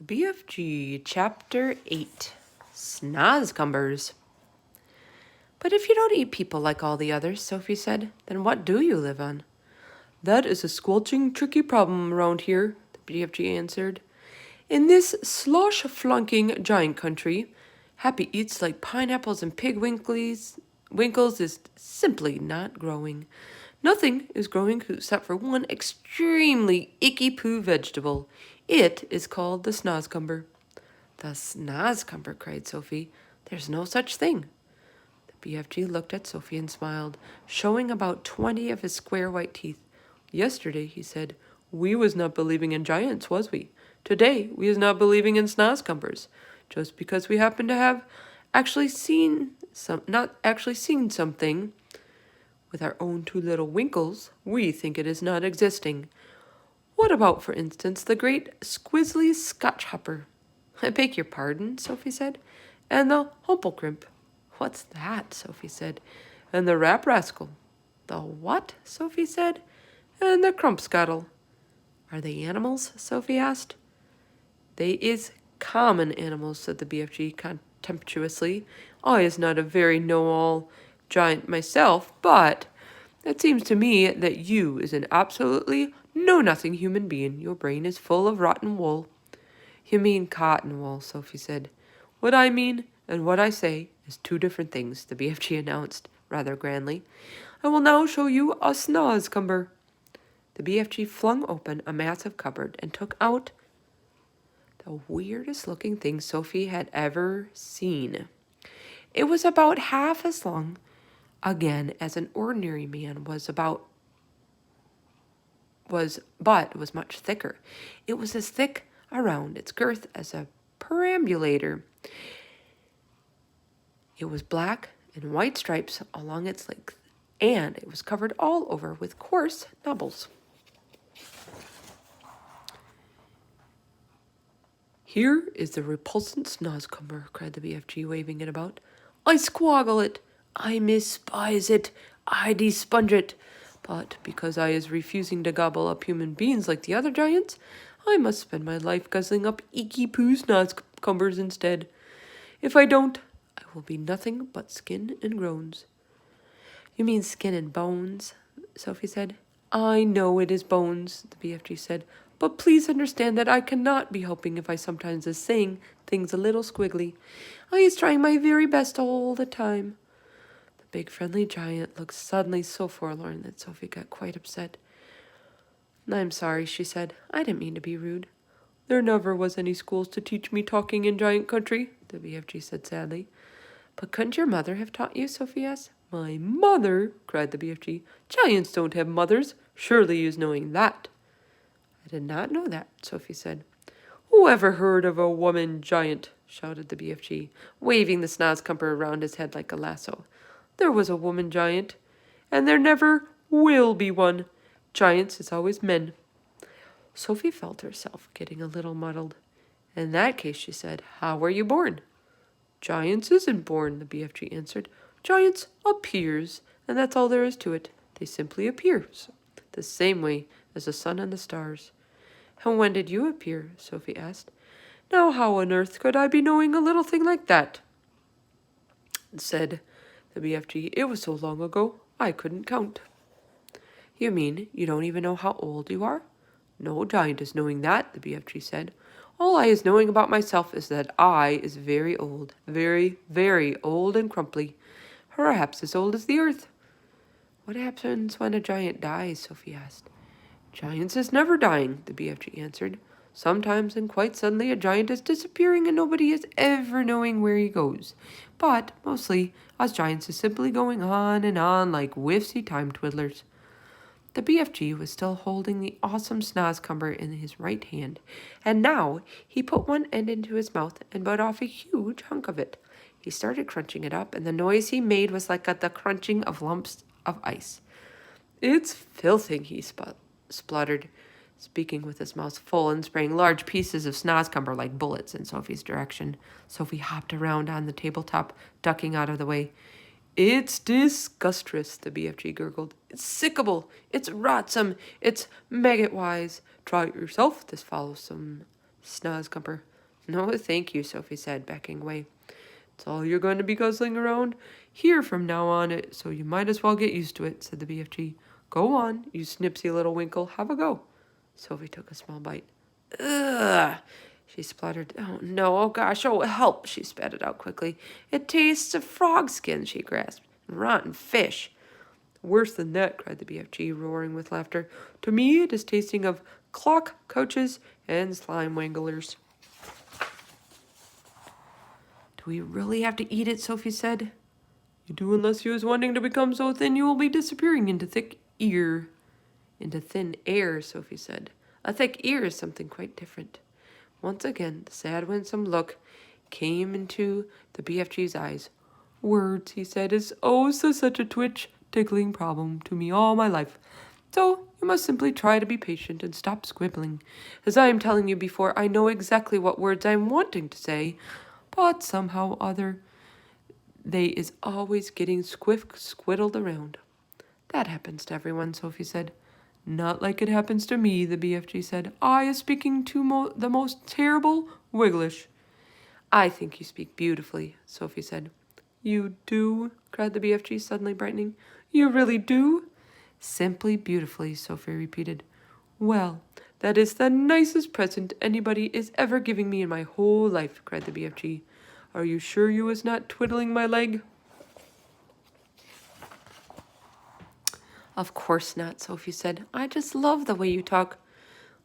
BFG Chapter 8 Snozzcumbers. But if you don't eat people like all the others, Sophie said, then what do you live on? That is a squelching, tricky problem around here, the BFG answered. In this slosh-flunking giant country, happy eats like pineapples and pig winkles is simply not growing. Nothing is growing except for one extremely icky-poo vegetable. It is called the Snozzcumber. The Snozzcumber, cried Sophie. There's no such thing. The BFG looked at Sophie and smiled, showing about 20 of his square white teeth. Yesterday, he said, we was not believing in giants, was we? Today, we is not believing in Snozzcumbers. Just because we happen to have not actually seen something with our own two little winkles, we think it is not existing. What about, for instance, the great squizzly Scotchhopper? I beg your pardon, Sophie said. And the Humpelcrimp. What's that? Sophie said. And the Rap Rascal. The what? Sophie said. And the Crumpscuttle. Are they animals? Sophie asked. They is common animals, said the BFG contemptuously. I is not a very know-all giant myself, but it seems to me that you is an absolutely know-nothing human being. Your brain is full of rotten wool. You mean cotton wool, Sophie said. What I mean and what I say is two different things, the BFG announced rather grandly. I will now show you a Snozzcumber. The BFG flung open a massive cupboard and took out the weirdest looking thing Sophie had ever seen. It was about half as long, again, as an ordinary man but was much thicker. It was as thick around its girth as a perambulator. It was black and white stripes along its length, and it was covered all over with coarse knobbles. Here is the repulsant Snozzcumber, cried the BFG, waving it about. I squoggle it, I despise it, I desponge it. But because I is refusing to gobble up human beings like the other giants, I must spend my life guzzling up icky-poo Snozzcumbers instead. If I don't, I will be nothing but skin and groans. You mean skin and bones, Sophie said. I know it is bones, the BFG said, but please understand that I cannot be helping if I sometimes is saying things a little squiggly. I is trying my very best all the time. The big friendly giant looked suddenly so forlorn that Sophie got quite upset. I'm sorry, she said. I didn't mean to be rude. There never was any schools to teach me talking in giant country, the BFG said sadly. But couldn't your mother have taught you, Sophie asked. My mother, cried the BFG. Giants don't have mothers. Surely you is knowing that. I did not know that, Sophie said. Who ever heard of a woman giant? Shouted the BFG, waving the Snozzcumber around his head like a lasso. There was a woman giant, and there never will be one. Giants is always men. Sophie felt herself getting a little muddled. In that case, she said, how were you born? Giants isn't born, the BFG answered. Giants appears, and that's all there is to it. They simply appear, the same way as the sun and the stars. And when did you appear? Sophie asked. Now how on earth could I be knowing a little thing like that? Said the BFG. It was so long ago, I couldn't count. You mean you don't even know how old you are? No giant is knowing that, the BFG said. All I is knowing about myself is that I is very old, very, very old and crumply, perhaps as old as the earth. What happens when a giant dies? Sophie asked. Giants is never dying, the BFG answered. Sometimes and quite suddenly a giant is disappearing and nobody is ever knowing where he goes. But mostly, us giants is simply going on and on like whiffsy time twiddlers. The BFG was still holding the awesome Snozzcumber in his right hand, and now he put one end into his mouth and bit off a huge hunk of it. He started crunching it up, and the noise he made was like the crunching of lumps of ice. It's filthy, he spluttered, speaking with his mouth full and spraying large pieces of Snozzcumber like bullets in Sophie's direction. Sophie hopped around on the tabletop, ducking out of the way. It's disgustrous, the BFG gurgled. It's sickable. It's rotsome. It's maggot-wise. Try it yourself, this follows some Snozzcumber. No, thank you, Sophie said, backing away. It's all you're going to be guzzling around here from now on, so you might as well get used to it, said the BFG. Go on, you snipsy little winkle. Have a go. Sophie took a small bite. Ugh, she spluttered. Oh, no, oh gosh, oh, help, she spat it out quickly. It tastes of frog skin, she grasped, and rotten fish. Worse than that, cried the BFG, roaring with laughter. To me, it is tasting of clock coaches and slime wanglers. Do we really have to eat it? Sophie said. You do, unless you is wanting to become so thin you will be disappearing into thin air, Sophie said. A thick ear is something quite different. Once again, the sad, winsome look came into the BFG's eyes. Words, he said, is such a tickling problem to me all my life. So you must simply try to be patient and stop squibbling. As I am telling you before, I know exactly what words I am wanting to say, but somehow or other they is always getting squiddled around. That happens to everyone, Sophie said. Not like it happens to me, the BFG said. I is speaking to the most terrible Wiglish. I think you speak beautifully, Sophie said. You do? Cried the BFG, suddenly brightening. You really do? Simply beautifully, Sophie repeated. Well, that is the nicest present anybody is ever giving me in my whole life, cried the BFG. Are you sure you was not twiddling my leg? Of course not, Sophie said. I just love the way you talk.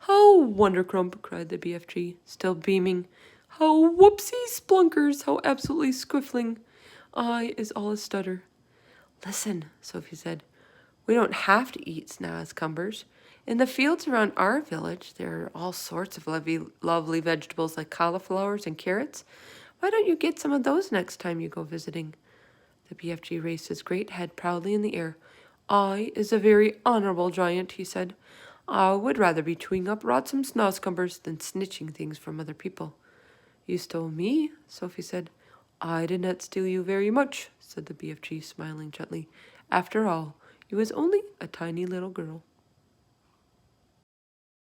How wondercrump, cried the BFG, still beaming. How whoopsie splunkers, how absolutely squiffling. I is all a stutter. Listen, Sophie said. We don't have to eat Snozzcumbers. In the fields around our village, there are all sorts of lovely vegetables like cauliflowers and carrots. Why don't you get some of those next time you go visiting? The BFG raised his great head proudly in the air. I is a very honorable giant, he said. I would rather be chewing up rotten Snozzcumbers than snitching things from other people. You stole me, Sophie said. I did not steal you very much, said the BFG, smiling gently. After all, you was only a tiny little girl.